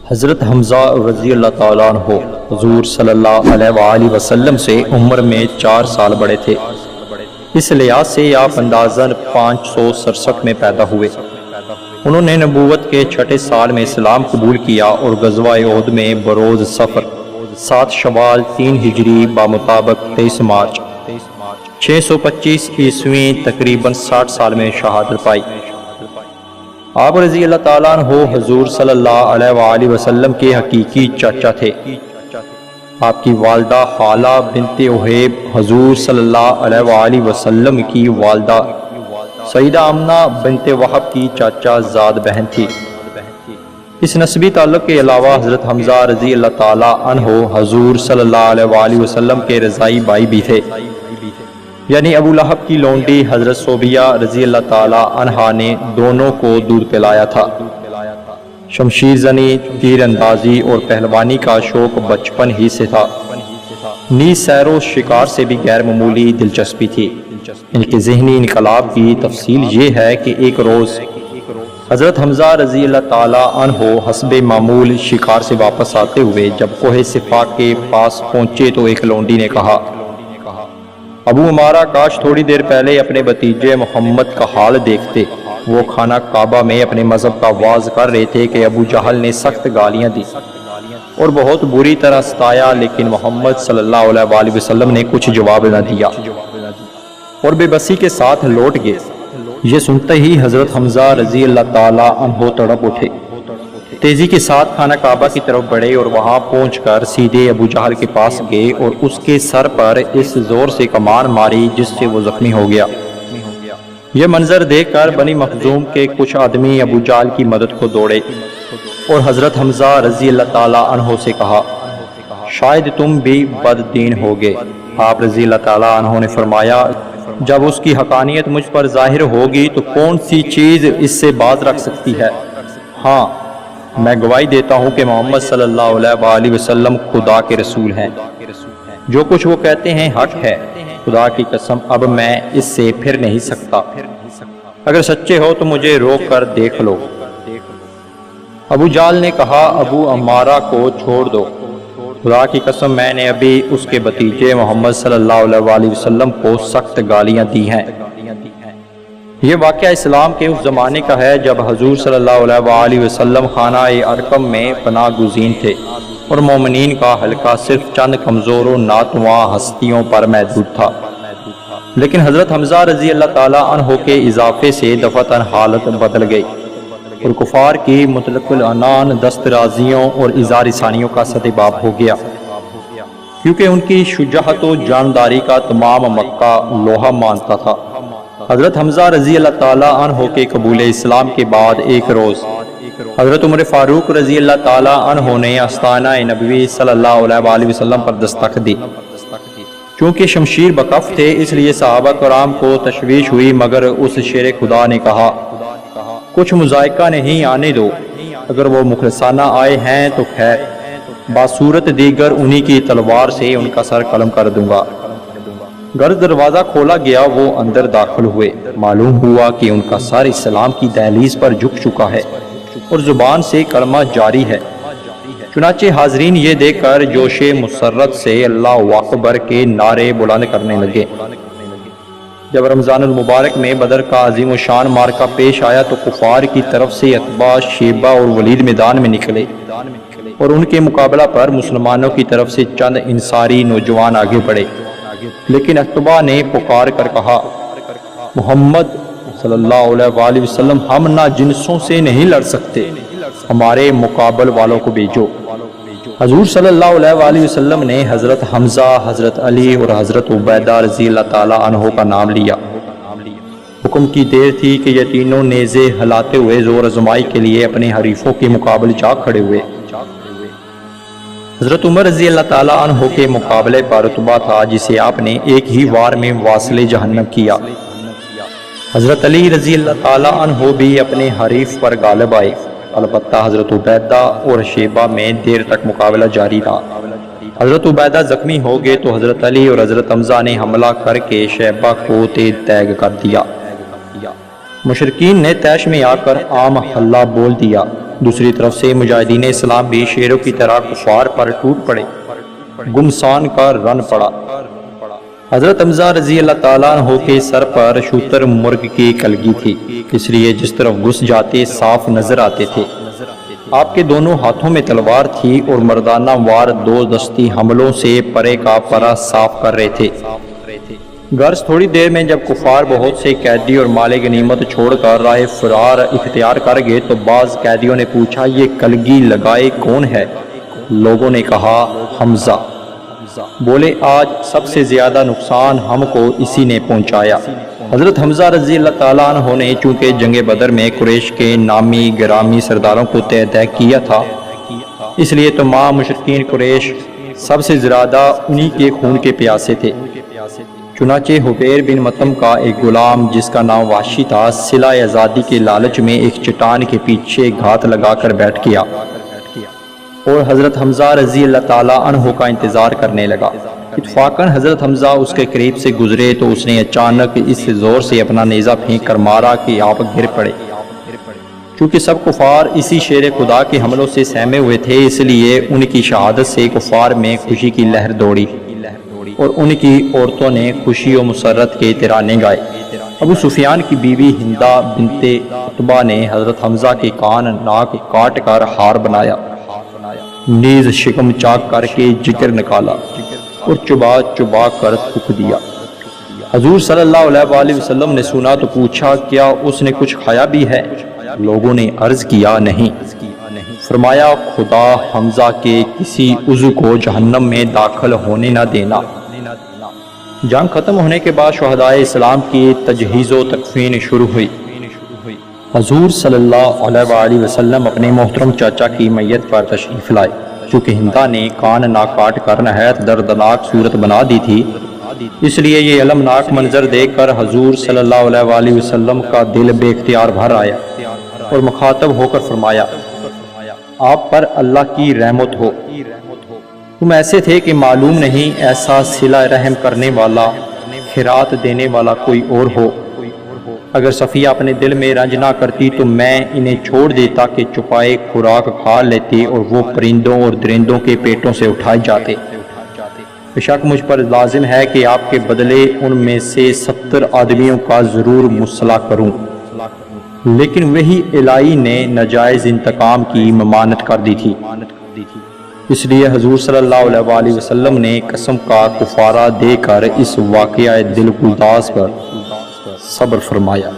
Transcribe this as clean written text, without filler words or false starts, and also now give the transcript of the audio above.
حضرت حمزہ رضی اللہ تعالیٰ عنہ حضور صلی اللہ علیہ وآلہ وسلم سے عمر میں 4 سال بڑے تھے۔ اس لحاظ سے آپ اندازاً 567 میں پیدا ہوئے۔ انہوں نے نبوت کے 6 سال میں اسلام قبول کیا اور غزوہ احد میں بروز صفر 7 شوال 3 ہجری بمطابق 23 مارچ 625 عیسوی تقریباً 60 سال میں شہادت پائی۔ آپ رضی اللہ تعالیٰ عنہ حضور صلی اللہ علیہ وآلہ وسلم کے حقیقی چاچا تھے۔ آپ کی والدہ خالہ بنت احیب حضور صلی اللہ علیہ وآلہ وسلم کی والدہ سیدہ آمنہ بنت وہب کی چاچا زاد بہن تھی۔ اس نسبی تعلق کے علاوہ حضرت حمزہ رضی اللہ تعالیٰ عنہ حضور صلی اللہ علیہ وآلہ وسلم کے رضائی بھائی بھی تھے، یعنی ابو لہب کی لونڈی حضرت صوبیہ رضی اللہ تعالیٰ عنہا نے دونوں کو دودھ پلایا تھا۔ شمشیر زنی، تیر اندازی اور پہلوانی کا شوق بچپن ہی سے تھا۔ نیز سیر و شکار سے بھی غیر معمولی دلچسپی تھی۔ ان کے ذہنی انقلاب کی تفصیل یہ ہے کہ ایک روز حضرت حمزہ رضی اللہ تعالیٰ عنہ حسب معمول شکار سے واپس آتے ہوئے جب کوہ صفا کے پاس پہنچے تو ایک لونڈی نے کہا، ابو ہمارا کاش تھوڑی دیر پہلے اپنے بھتیجے محمد کا حال دیکھتے۔ وہ خانہ کعبہ میں اپنے مذہب کا واز کر رہے تھے کہ ابو جہل نے سخت گالیاں دی اور بہت بری طرح ستایا، لیکن محمد صلی اللہ علیہ وآلہ وسلم نے کچھ جواب نہ دیا اور بے بسی کے ساتھ لوٹ گئے۔ یہ سنتے ہی حضرت حمزہ رضی اللہ تعالیٰ عنہ تڑپ اٹھے، تیزی کے ساتھ خانہ کعبہ کی طرف بڑھے اور وہاں پہنچ کر سیدھے ابو جہل کے پاس گئے اور اس کے سر پر اس زور سے کمان ماری جس سے وہ زخمی ہو گیا۔ یہ منظر دیکھ کر بنی مخزوم کے کچھ آدمی ابو جہل کی مدد کو دوڑے اور حضرت حمزہ رضی اللہ تعالیٰ عنہ سے کہا، شاید تم بھی بد دین ہوگے۔ آپ رضی اللہ تعالیٰ عنہ نے فرمایا، جب اس کی حقانیت مجھ پر ظاہر ہوگی تو کون سی چیز اس سے باز رکھ سکتی ہے؟ ہاں، میں گواہی دیتا ہوں کہ محمد صلی اللہ علیہ وآلہ وسلم خدا کے رسول ہیں۔ جو کچھ وہ کہتے ہیں حق ہے، خدا کی قسم اب میں اس سے پھر نہیں سکتا۔ اگر سچے ہو تو مجھے روک کر دیکھ لو۔ ابو جہل نے کہا، ابو عمارہ کو چھوڑ دو، خدا کی قسم میں نے ابھی اس کے بھتیجے محمد صلی اللہ علیہ وآلہ وسلم کو سخت گالیاں دی ہیں۔ یہ واقعہ اسلام کے اس زمانے کا ہے جب حضور صلی اللہ علیہ وآلہ وسلم خانہ ارقم میں پناہ گزین تھے اور مومنین کا حلقہ صرف چند کمزور و ناتواں ہستیوں پر محدود تھا، لیکن حضرت حمزہ رضی اللہ تعالیٰ عنہ کے اضافے سے دفعتاً حالت بدل گئی اور کفار کی مطلق العنان دست رازیوں اور اظہار ثانیوں کا سدباب ہو گیا، کیونکہ ان کی شجاعت و جانداری کا تمام مکہ لوہا مانتا تھا۔ حضرت حمزہ رضی اللہ تعالیٰ عنہ کے قبول اسلام کے بعد ایک روز حضرت عمر فاروق رضی اللہ تعالیٰ عنہ نے آستانہ نبوی صلی اللہ علیہ وآلہ وسلم پر دستک دی۔ چونکہ شمشیر بکف تھے اس لیے صحابہ کرام کو تشویش ہوئی، مگر اس شیر خدا نے کہا، کچھ مذائقہ نہیں، آنے دو، اگر وہ مخلصانہ آئے ہیں تو خیر، باصورت دیگر انہی کی تلوار سے ان کا سر قلم کر دوں گا۔ گر دروازہ کھولا گیا، وہ اندر داخل ہوئے۔ معلوم ہوا کہ ان کا سر اسلام کی دہلیز پر جھک چکا ہے اور زبان سے کلمہ جاری ہے۔ چنانچہ حاضرین یہ دیکھ کر جوش مسرت سے اللہ اکبر کے نعرے بلند کرنے لگے۔ جب رمضان المبارک میں بدر کا عظیم و شان معرکہ پیش آیا تو کفار کی طرف سے عتبہ، شیبہ اور ولید میدان میں نکلے اور ان کے مقابلہ پر مسلمانوں کی طرف سے چند انصاری نوجوان آگے بڑھے، لیکن عتبہ نے پکار کر کہا، محمد صلی اللہ علیہ وآلہ وسلم، ہم نہ جنسوں سے نہیں لڑ سکتے، ہمارے مقابل والوں کو بھیجو۔ حضور صلی اللہ علیہ وآلہ وسلم نے حضرت حمزہ، حضرت علی اور حضرت عبیدہ رضی اللہ تعالیٰ عنہ کا نام لیا۔ حکم کی دیر تھی کہ یہ تینوں نیزے ہلاتے ہوئے زور آزمائی کے لیے اپنے حریفوں کے مقابل جا کھڑے ہوئے۔ حضرت عمر رضی اللہ تعالیٰ عنہ کے مقابلے پر عتبہ تھا جسے آپ نے ایک ہی وار میں واصل جہنم کیا۔ حضرت علی رضی اللہ تعالیٰ عنہ بھی اپنے حریف پر غالب آئے، البتہ حضرت عبیدہ اور شیبہ میں دیر تک مقابلہ جاری رہا۔ حضرت عبیدہ زخمی ہو گئے تو حضرت علی اور حضرت حمزہ نے حملہ کر کے شیبہ کو تیز تیگ کر دیا۔ مشرکین نے طیش میں آ کر عام حلہ بول دیا، دوسری طرف سے مجاہدین اسلام بھی شیروں کی طرح کفار پر ٹوٹ پڑے، گمسان کا رن پڑا۔ حضرت حمزہ رضی اللہ تعالیٰ عنہ کے سر پر شتر مرغ کی کلگی تھی، اس لیے جس طرف گھس جاتے صاف نظر آتے تھے۔ آپ کے دونوں ہاتھوں میں تلوار تھی اور مردانہ وار دو دستی حملوں سے پرے کا پرا صاف کر رہے تھے۔ غرض تھوڑی دیر میں جب کفار بہت سے قیدی اور مال غنیمت چھوڑ کر راہ فرار اختیار کر گئے تو بعض قیدیوں نے پوچھا، یہ کلگی لگائے کون ہے؟ لوگوں نے کہا، حمزہ۔ بولے، آج سب سے زیادہ نقصان ہم کو اسی نے پہنچایا۔ حضرت حمزہ رضی اللہ تعالیٰ عنہ نے چونکہ جنگ بدر میں قریش کے نامی گرامی سرداروں کو تہدید کیا تھا، اس لیے تمام مشرکین قریش سب سے زیادہ انہی کے خون کے پیاسے تھے۔ چنانچہ حبیر بن مطم کا ایک غلام جس کا نام وحشی تھا، صلہ آزادی کے لالچ میں ایک چٹان کے پیچھے گھات لگا کر بیٹھ گیا اور حضرت حمزہ رضی اللہ تعالیٰ عنہ کا انتظار کرنے لگا۔ اتفاقاً حضرت حمزہ اس کے قریب سے گزرے تو اس نے اچانک اس زور سے اپنا نیزہ پھینک کر مارا کہ آپ گر پڑے۔ چونکہ سب کفار اسی شیر خدا کے حملوں سے سہمے ہوئے تھے، اس لیے ان کی شہادت سے کفار میں خوشی کی لہر دوڑی اور ان کی عورتوں نے خوشی و مسرت کے ترانے گائے۔ ابو سفیان کی بیوی ہندہ بنت عتبہ نے حضرت حمزہ کے کان ناک کاٹ کر ہار بنایا، نیز شکم چاک کر کے جگر نکالا اور چبا چبا کر تھوک دیا۔ حضور صلی اللہ علیہ وآلہ وسلم نے سنا تو پوچھا، کیا اس نے کچھ کھایا بھی ہے؟ لوگوں نے عرض کیا، نہیں۔ فرمایا، خدا حمزہ کے کسی عضو کو جہنم میں داخل ہونے نہ دینا۔ جنگ ختم ہونے کے بعد شہدائے اسلام کی تجہیز و تکفین شروع ہوئی۔ حضور صلی اللہ علیہ وآلہ وسلم اپنے محترم چاچا کی میت پر تشریف لائے۔ چونکہ ہندہ نے کان نہ کاٹ کر نہایت دردناک صورت بنا دی تھی، اس لیے یہ المناک منظر دیکھ کر حضور صلی اللہ علیہ وآلہ وسلم کا دل بے اختیار بھر آیا اور مخاطب ہو کر فرمایا، آپ پر اللہ کی رحمت ہو، تم ایسے تھے کہ معلوم نہیں ایسا صلہ رحم کرنے والا، خیرات دینے والا کوئی اور ہو۔ اگر صفیہ اپنے دل میں رنج نہ کرتی تو میں انہیں چھوڑ دیتا کہ چھپائے خوراک کھا لیتے اور وہ پرندوں اور درندوں کے پیٹوں سے اٹھائے جاتے۔ بے شک مجھ پر لازم ہے کہ آپ کے بدلے ان میں سے 70 آدمیوں کا ضرور مصلح کروں، لیکن وہی الہی نے ناجائز انتقام کی ممانعت کر دی تھی، اس لیے حضور صلی اللہ علیہ وآلہ وسلم نے قسم کا کفارہ دے کر اس واقعہ دل گداز پر صبر فرمایا۔